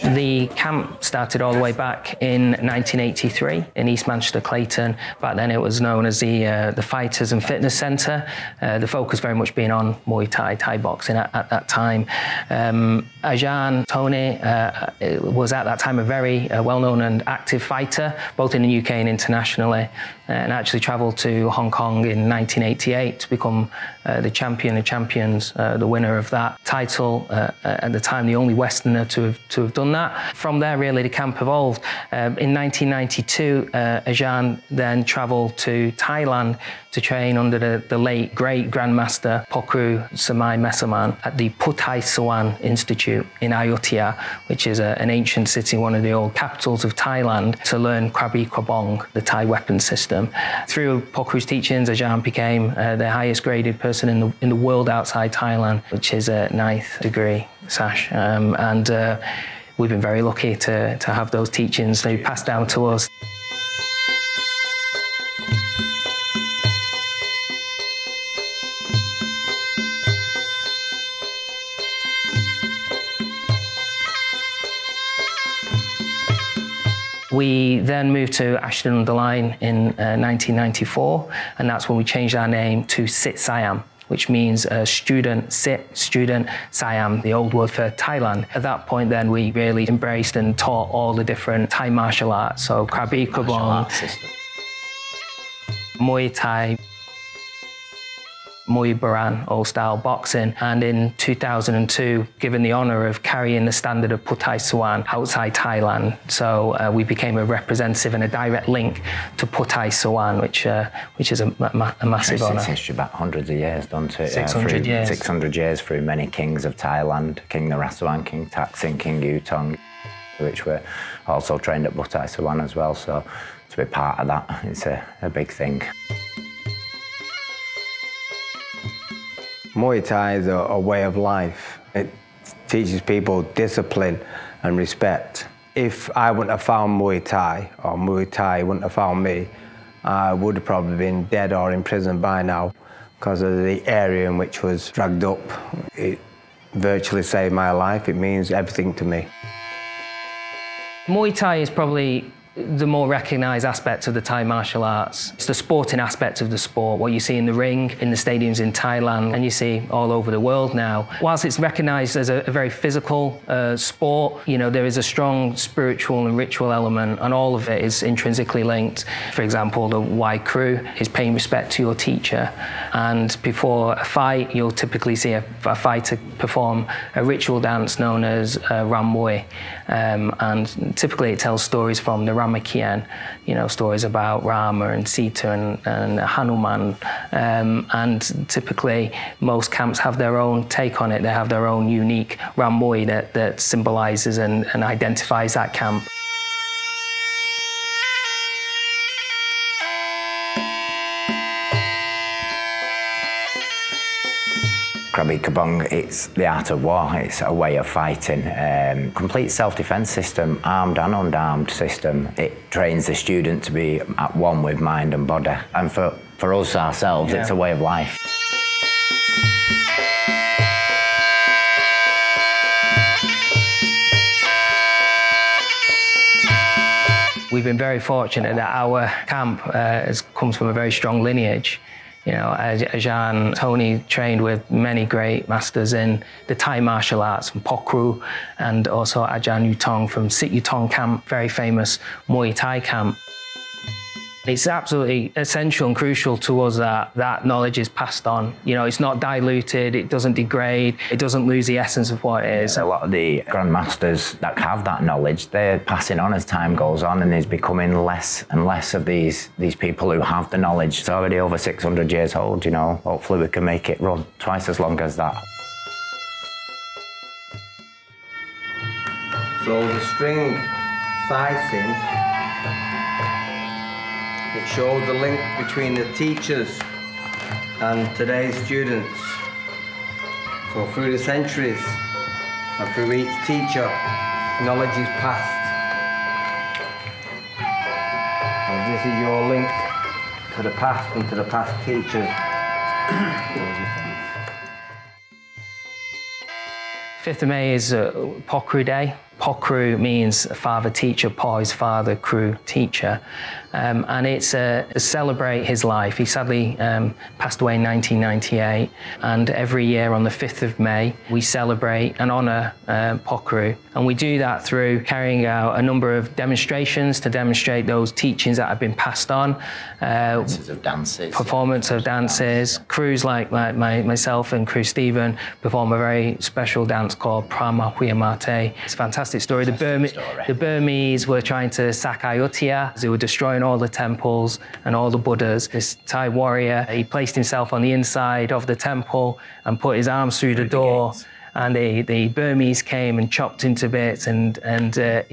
The camp started all the way back in 1983 in East Manchester, Clayton. Back then it was known as the Fighters and Fitness Centre. The focus very much being on Muay Thai, Thai boxing at that time. Ajahn Tony was at that time a very well-known and active fighter, both in the UK and internationally, and actually travelled to Hong Kong in 1988 to become the champion of champions, the winner of that title, at the time the only Westerner to have done that. From there, really, the camp evolved. In 1992, Ajahn then travelled to Thailand to train under the late, great Grandmaster Pokru Samai Mesaman at the Buddhai Swan Institute in Ayutthaya, which is an ancient city, one of the old capitals of Thailand, to learn Krabi Krabong, the Thai weapon system. Through Pokru's teachings, Ajahn became the highest graded person in the world outside Thailand, which is a 9th degree sash. We've been very lucky to have those teachings they passed down to us. We then moved to Ashton-under-Lyne in 1994, and that's when we changed our name to Sitsiam, which means student, Siam, the old word for Thailand. At that point then, we really embraced and taught all the different Thai martial arts, so Krabi, Krabong, Muay Thai, Muay Boran, old-style boxing, and in 2002, given the honour of carrying the standard of Buddhai Swan outside Thailand. So we became a representative and a direct link to Buddhai Swan, which is a massive honour. It's history back hundreds of years, doesn't it? 600 years. 600 years through many kings of Thailand, King Naresuan, King Taksin, King Yutong, which were also trained at Buddhai Swan as well. So to be part of that, it's a big thing. Muay Thai is a way of life. It teaches people discipline and respect. If I wouldn't have found Muay Thai, or Muay Thai wouldn't have found me, I would have probably been dead or in prison by now because of the area in which was dragged up. It virtually saved my life. It means everything to me. Muay Thai is probably the more recognised aspect of the Thai martial arts. It's the sporting aspect of the sport, what you see in the ring, in the stadiums in Thailand, and you see all over the world now. Whilst it's recognised as a very physical sport, you know, there is a strong spiritual and ritual element, and all of it is intrinsically linked. For example, the Muay crew is paying respect to your teacher, and before a fight, you'll typically see a fighter perform a ritual dance known as Ram Muay, and typically it tells stories from the Ramakien, you know, stories about Rama and Sita and Hanuman, and typically most camps have their own take on it. They have their own unique Ram Muay that symbolises and identifies that camp. Krabi Krabong, it's the art of war, it's a way of fighting. Complete self-defense system, armed and unarmed system. It trains the student to be at one with mind and body. And for us ourselves, it's a way of life. We've been very fortunate that our camp comes from a very strong lineage. You know, Ajahn Tony trained with many great masters in the Thai martial arts, from Pokru, and also Ajahn Yutong from Sitsiam Camp, very famous Muay Thai camp. It's absolutely essential and crucial to us that knowledge is passed on. You know, it's not diluted, it doesn't degrade, it doesn't lose the essence of what it is. A lot of the grandmasters that have that knowledge, they're passing on as time goes on, and there's becoming less and less of these people who have the knowledge. It's already over 600 years old, you know. Hopefully we can make it run twice as long as that. So the string sizing, it shows the link between the teachers and today's students. So through the centuries and through each teacher, knowledge is passed. And this is your link to the past and to the past teachers. 5th of May is Pokru Day. Pokru means father teacher, Po is father, Kru teacher. And it's to celebrate his life. He sadly passed away in 1998, and every year on the 5th of May we celebrate and honour Pokru, and we do that through carrying out a number of demonstrations to demonstrate those teachings that have been passed on. Performance of dances. Crews like myself and Crew Stephen perform a very special dance called Pramahuya Mate. It's a fantastic story. The Burmese were trying to sack Ayutthaya. They were destroying all the temples and all the Buddhas. This Thai warrior, he placed himself on the inside of the temple and put his arms through the door. And the Burmese came and chopped him to bits, and even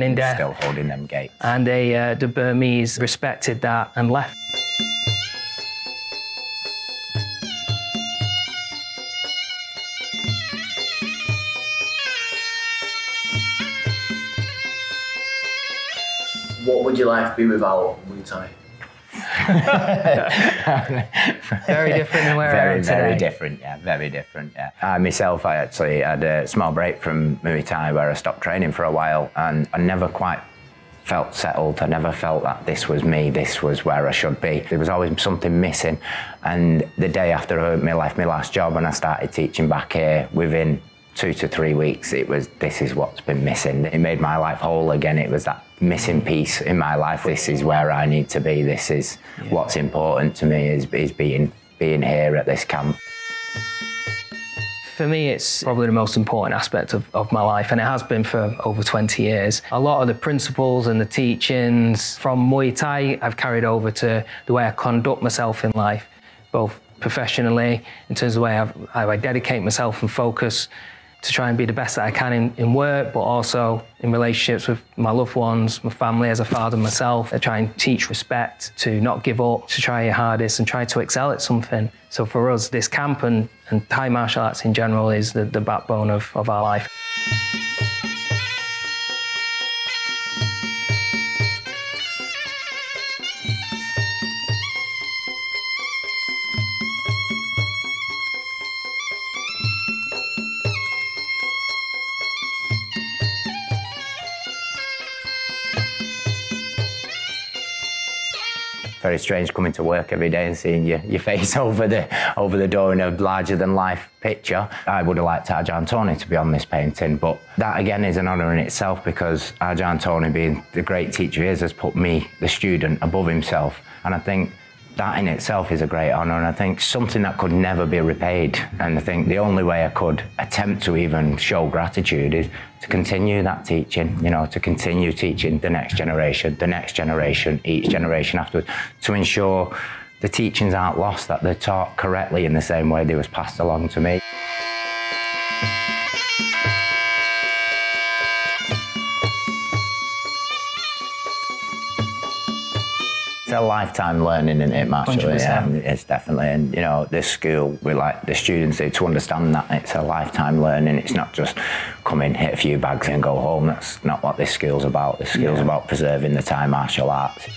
in death, still holding them gates. And the Burmese respected that and left. What would your life be without Muay Thai? Very different than where I am today. Very different, yeah, very different, yeah. I actually had a small break from Muay Thai where I stopped training for a while, and I never quite felt settled. I never felt that this was me, this was where I should be. There was always something missing, and the day after I left my last job and I started teaching back here, within 2 to 3 weeks, it was, this is what's been missing. It made my life whole again. It was that missing piece in my life. This is where I need to be. This is what's important to me, is being here at this camp. For me, it's probably the most important aspect of my life, and it has been for over 20 years. A lot of the principles and the teachings from Muay Thai I've carried over to the way I conduct myself in life, both professionally, in terms of the way how I dedicate myself and focus to try and be the best that I can in work, but also in relationships with my loved ones, my family, as a father myself. I try and teach respect, to not give up, to try your hardest and try to excel at something. So for us, this camp and Thai martial arts in general is the backbone of our life. Very strange coming to work every day and seeing your face over the door in a larger-than-life picture. I would have liked Arjan Tony to be on this painting, but that again is an honour in itself, because Arjan Tony, being the great teacher he is, has put me, the student, above himself. And I think that in itself is a great honour, and I think something that could never be repaid. And I think the only way I could attempt to even show gratitude is to continue that teaching, you know, to continue teaching the next generation, each generation afterwards, to ensure the teachings aren't lost, that they're taught correctly in the same way they was passed along to me. It's a lifetime learning, isn't it, martial? Yeah, it's definitely. And you know, this school, we like the students to understand that it's a lifetime learning. It's not just come in, hit a few bags and go home. That's not what this school's about. This school's about preserving the Thai martial arts.